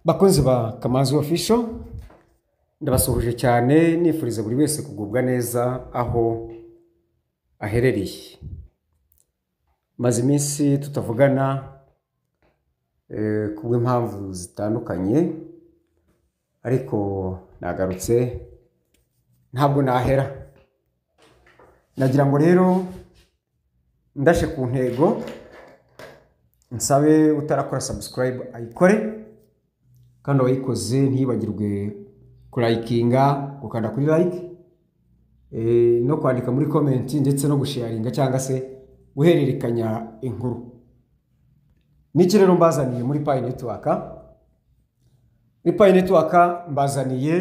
Bakunzi ba Kamanzi Official ndabasuhuje cyane nifuriza buri wese kugubwa neza aho aherereye. Maze iminsi tutavugana kubw'impamvu zitandukanye, ariko nagarutse ntabwo nahera. Nagira ngo rero ndashe ku ntego nsabe utarakora subscribe ayikore, kandi wayikoze ntibagirwe kulayikinga, gukanda kuri like, no kwandika muri comment ndetse no gusharinga cyangwa se guhererekanya inkuru. Niki rero mbazaniye muri Pi Network? Muri Pi Network mbazaniye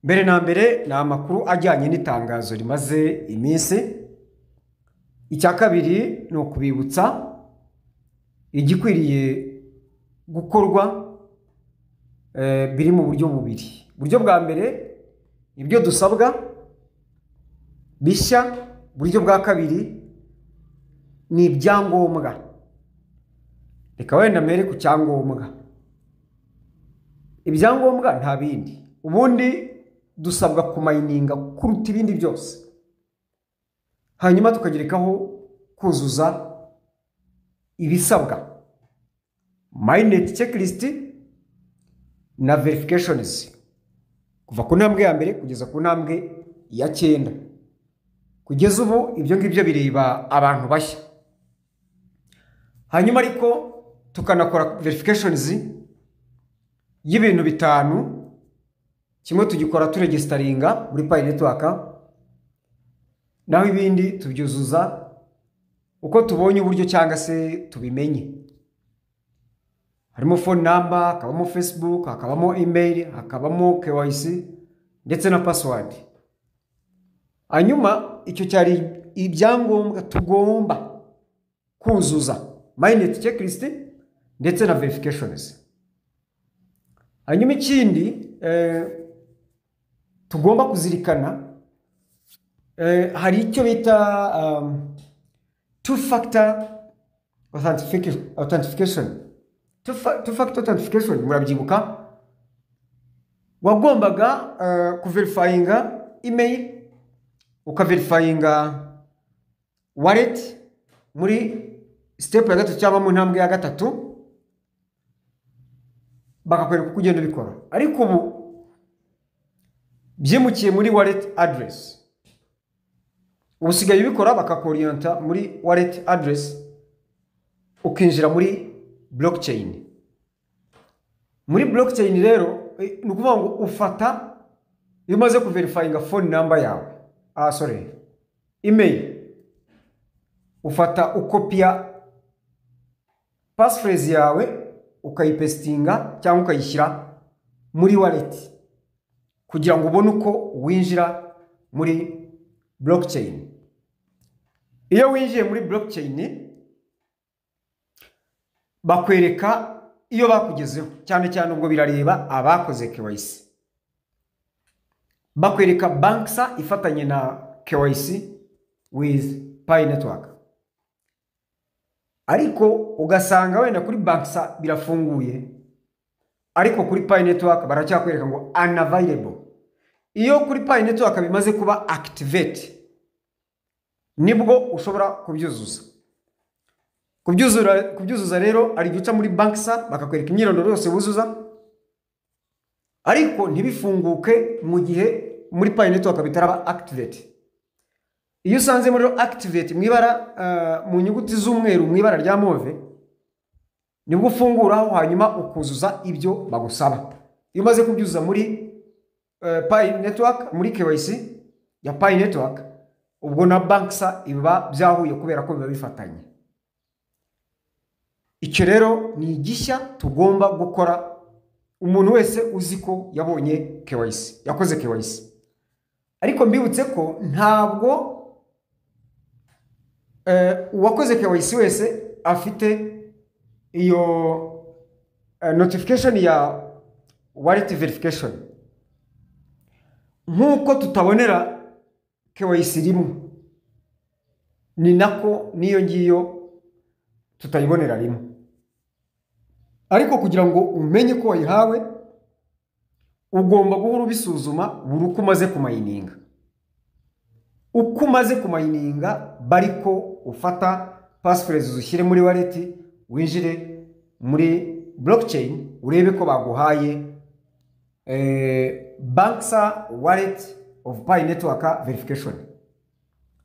mbere na mbere na amakuru ajyanye n'itangazo rimaze iminsi. Icya kabiri no kubibutsa igikwiriye gukorwa biri mu buryo bubiri. Buryo bwa mbere ibyo dusabwa bishya, buryo bwa kabiri ni ibyangombwa. Reka wenda mbere ku cyangombwa. Ibyangombwa nta bindi, ubundi dusabwa kumayininga kuruta ibindi byose, hanyuma tukagerekaho kuzuza ibisabwa, mainnet checklist na verifications, kuva ku ntambwe ya mbere kugeza ku ntambwe ya 9. Kugeza ubu ibyo ngibyo bireba abantu bashya. Hanyuma ariko tukanakora verifications y'ibintu bitanu. Kimwe tugikora turegisteringa muri Pi Network, naho ibindi tubyuzuza uko tubonye uburyo cyangwa se tubimenye. Harimo phone number, hakabamo Facebook, hakabamo email, hakabamo KYC ndetse na password. Hanyuma icyo cyari ibyangombwa tugomba kuzuza, mainnet checklist ndetse na verifications. Hanyuma ikindi tugomba kuzirikana, hari icyo bita two-factor authentication. Two-factor authentication murabyibuka, wagombaga kuverifyinga email, ukaverifyinga wallet muri step ya gatatu cyangwa mu ntambwe ya gatatu, bakakwereka uko ugenda bikora. Ariko ubu byimukiye muri wallet address. Ubusigaye bikora bakakorienta muri wallet address, ukinjira muri blockchain. Muri blockchain rero ni ukuvuga ngo ufata, iyo umaze kuverifyinga phone number yawe, email, ufata ukopia passphrase yawe ukayipestinga cyangwa ukayishyira muri wallet kugira ngo ubone uko winjira muri blockchain. Iyo winjiye muri blockchain bakwereka iyo bakugezeho, cyane cyane ubwo birareba abakoze KYC. Bakwereka Banksa ifatanye na KYC with Pi Network. Ariko ugasanga wenda kuri Banksa birafunguye, ariko kuri Pi Network baracyakwereka ngo unavailable. Iyo kuri Pi Network bimaze kuba activate nibwo ushobora kubyuzuza. Kubyuzuza rero ari guca muri Banksa bakakwereka imyirondoro yose wuzuza, ariko ntibifunguke mu gihe muri Pi Network bitaraba activate. Iyo usanze muri activate mwibara mu nyuguti z'umweru mwibara rya move, nibwo ufunguraho hanyuma ukuzuza ibyo bagusaba. Iyo umaze kubyuzuza muri Pi Network, muri KYC ya Pi Network, ubwo na Banksa iba byahuye kubera ko biba bifatanye. Icyo rero ni igishya tugomba gukora, umuntu wese uziko yabonye KYC, yakoze KYC. Ariko mbibutse ko ntabwo uwakoze KYC wese afite iyo notification ya wallet verification. Nkuko tutabonera KYC rimwe, ni nako niyo ngiyo tutayibonera rimwe. ariko kugira ngo umenye ko wayihawe ugomba guhora ubisuzuma buri uko umaze kumayininga. Uko umaze kumayininga bariko ufata passphrase ushyire muri wallet, winjire muri blockchain urebe ko baguhaye Banxa wallet of Pi network verification.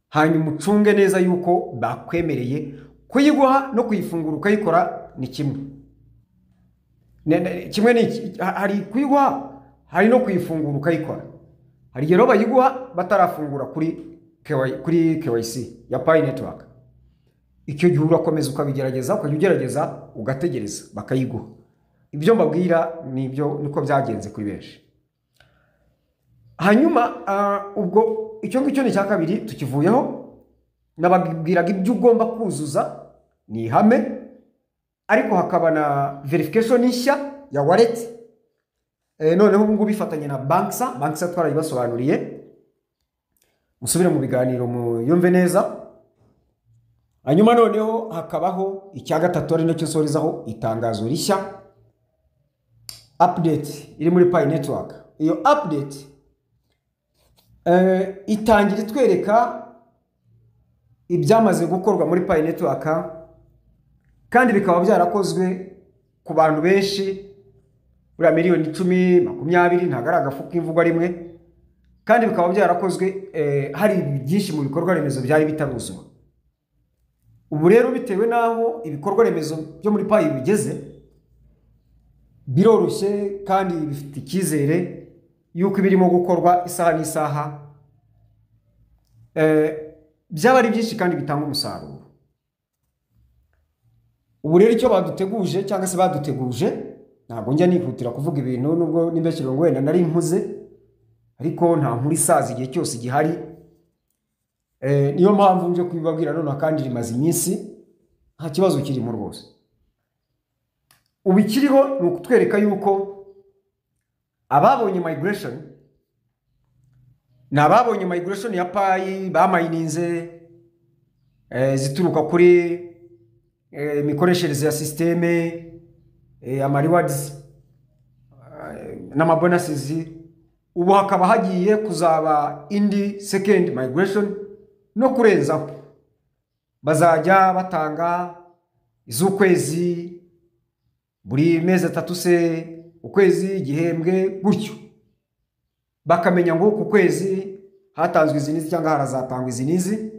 Hanyuma ucunge neza yuko bakwemereye kuyiguha no kuyifungura ukayikora ni kimwe. Kimwe ni hari kuyiguha, hari no kuyifungura ukayikora. Hari rero bayiguha batarafungura kuri KYC ya Pi network. Icyo gihe urakomeza ukabigerageza, ukagerageza ugategereza bakayiguha. Ibyo mbabwira nibyo niko byagenze kuri benshi. Hanyuma ubwo icyo ngicyo ni cya kabiri tukivuyeho, nababwiraga ibyo ugomba kuzuza ni ihame, ariko hakaba na verification nshya ya wallet. Noneho ubu ngubu bifatanye na Banxa twarayibasobanuriye, musubire mu biganiro muyumve neza. Hanyuma noneho hakabaho icya gatatu ari nacyo sorizaho itangazo rishya, update iri muri Pi network. Iyo update itangira itwereka ibyamaze gukorwa muri Pi network, kandi bikaba byarakozwe ku bantu benshi, ura miliyoni 10, 20, ntago ari agafuka imvugo rimwe, kandi bikaba byarakozwe hari byinshi mu bikorwa remezo byari bitaruzwa. Ubu rero bitewe naho ibikorwa remezo byo muri Pi bigeze, biroroshye kandi bifite icyizere yuko ibirimo gukorwa isaha n'isaha byaba ari byinshi kandi bitanga umusaruro. Ubu rero icyo baduteguje cyangwa se baduteguje, ntabwo njya nihutira kuvuga ibintu nubwo nimbeshyirwa ngo wenda nari mpuze, ariko nta nkuru isaza igihe cyose gihari. Niyo mpamvu nje kubibabwira none kandi rimaze iminsi nta kibazo kirimo rwose. Ubu ikiriho ni ukutwereka yuko ababonye migration n'ababonye migration ya Pi bamayininze zituruka kuri imikoreshereze ya systeme, ama rewards n'amabonuses. Ubu hakaba hagiye kuzaba indi second migration no kurenzaho, bazajya batanga iz'ukwezi, buri mezi 3 se, ukwezi, igihembwe, gutyo bakamenya ngo ku kwezi hatanzwe izinizi cyangwa harazatangwa izinizi,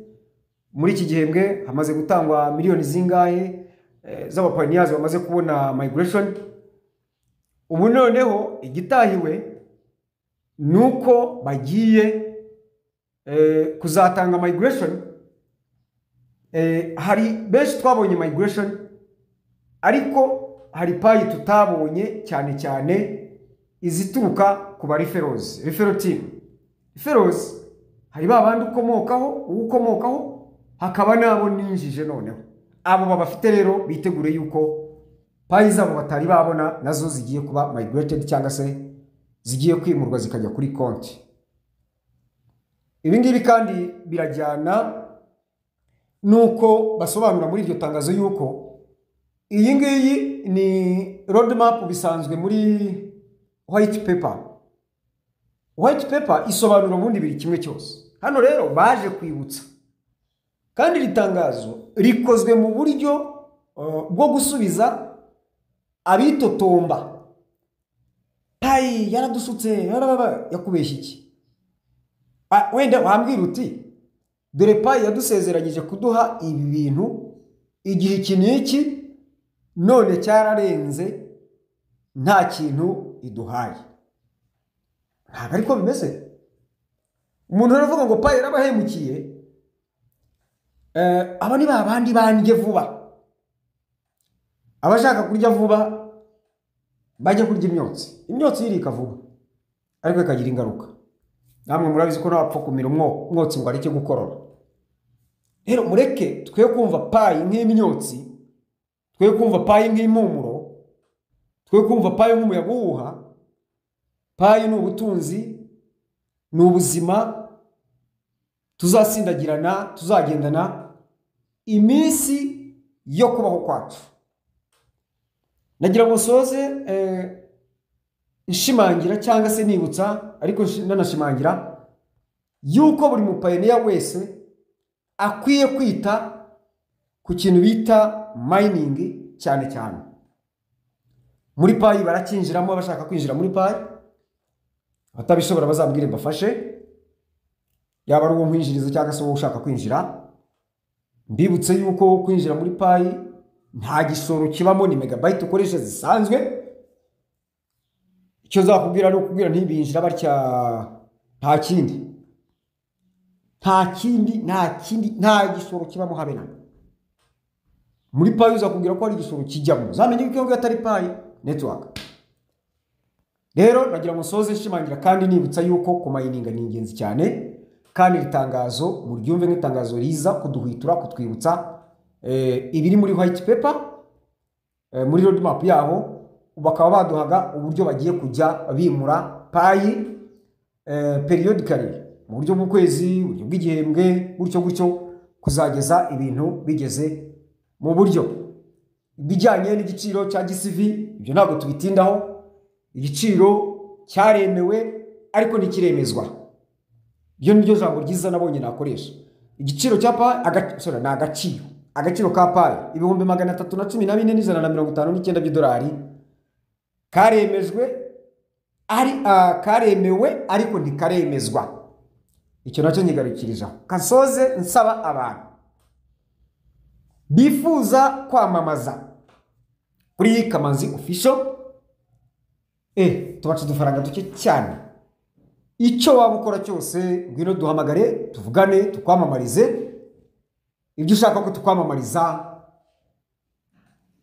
muri iki gihembwe hamaze gutangwa miliyoni zingahe z'abapioneers bamaze kubona migration. Ubu noneho igitahiwe nuko bagiye kuzatanga migration. Hari benshi twabonye migration, ariko hari Pi tutabonye cyane cyane izituruka ku ba referral team. Referrals hari babandi ukomokaho, hakaba nabo ninjije noneho. Abo babafite rero bitegure yuko Pi zabo batari babona nazo zigiye kuba migrated cyangwa se zigiye kwimurwa zikajya kuri konti. Ibi ngibi kandi birajyana nuko basobanura muri iryo tangazo yuko iyi ngiyi ni roadmap bisanzwe muri white paper. White paper isobanura ubundi biri kimwe cyose. Hano rero baje kwibutsa, kandi ritangazo rikozwe mu buryo bwo gusubiza abitotomba. Pi yaradusutse, yakubeshya iki? Wenda wambwira uti dore Pi yadusezeranyije kuduha ibi bintu igihe iki n'iki, none cyararenze nta kintu iduhaye. Ntabwo ariko bimeze. Umuntu aravuga ngo Pi yarabahemukiye, aba ni babandi bandye vuba, abashaka kurya vuba bajya kurya imyotsi yirika vuba, ariko ikagira ingaruka. Namwe murabizi ko napfa kumira umwotsi ngo areke gukorora. Rero mureke twe kumva Pi nk'imyotsi, twe kumva Pi nk'impumuro, twe kumva Pi nk'umuyaga uhuha. Pi ni ubutunzi, ni ubuzima, tuzasindagirana, tuzagendana iminsi yo kubaho kwacu. nagira ngo soze nshimangira cyangwa se nibutsa ariko nanashimangira yuko buri mupayiniya wese akwiye kwita ku kintu bita mining cyane cyane. Muri payi barakinjiramo bashaka kwinjira muri payi, atabishobora bazabwire mbafashe, yaba ari uwo mwinjiriza cyangwa se uwo ushaka kwinjira. Mbibutse yuko kwinjira muri payi nta gishoro kibamo, ni megabyte ukoresha zisanzwe. Icyo zakubwira no kubwira ntibinjira batya, nta kindi nta gishoro kibamo habe na muri payi. Uzakubwira ko ari igishoro kijyamo, zamenye ko atari payi network. Rero nagira ngo soze nshimangira kandi nibutsa yuko kumayininga ni ingenzi cyane, kandi itangazo muryumve nk'itangazo riza kuduhwitura kutwibutsa ibiri muri white paper, muri roadmap yaho. Bakaba baduhaga uburyo bagiye kujya bimura payi periodically, mu buryo bw'ukwezi, uburyo bw'igihembwe, gutyo kuzageza ibintu bigeze mu buryo. Bijyanye n'igiciro cya GCV ibyo ntabwo tubitindaho, igiciro cyaremewe ariko ntikiremezwa. Ibyo niryo jambo ryiza nabonye nakoresha. Igiciro cya payi na agaciro ka payi ibihumbi 314,159 by'idolari karemejwe, karemewe ariko ntikaremezwa. Icyo nacyo nyigarukirizaho. Kasoze nsaba abantu bifuza kwamamaza kuri Kamanzi Official, tubaca udufaranga duke cyane. Icyo waba ukora cyose ngwino duhamagare, tuvugane, tukwamamarize ibyo ushaka ko tukwamamariza.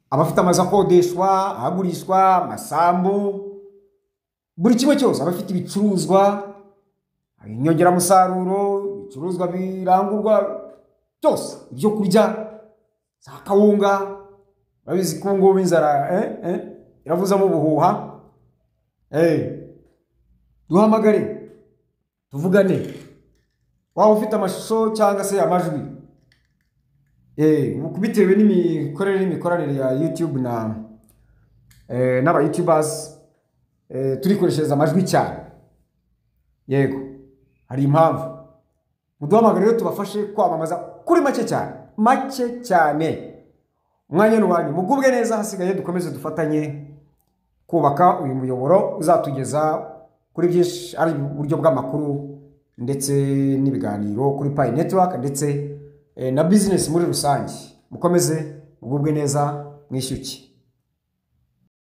Abafite amazu akodeshwa, agurishwa, amasambu, buri kimwe cyose, abafite ibicuruzwa, inyongeramusaruro, ibicuruzwa birangurwa byose, ibyo kurya, za kawunga, babizi ko ngo inzara iravuzamo ubuhuha. Duhamagare tuvugane. Waba ufite amashusho cyangwa se amajwi, bitewe n'imikoranire ya YouTube n'aba YouTubers, turikoreshereza amajwi cyane. Yego, hari impamvu. Muduhamagare rero tubafashe kwamamaza kuri make cyane. Umwanya n'uwanyu, mugubwe neza. Hasigaye dukomeze dufatanye kubaka uyu muyoboro uzatugeza kuri byinshi, ari uburyo bw'amakuru ndetse n'ibiganiro kuri Pi Network ndetse na business muri rusange. Mukomeze mugubwe neza, mwishyuke.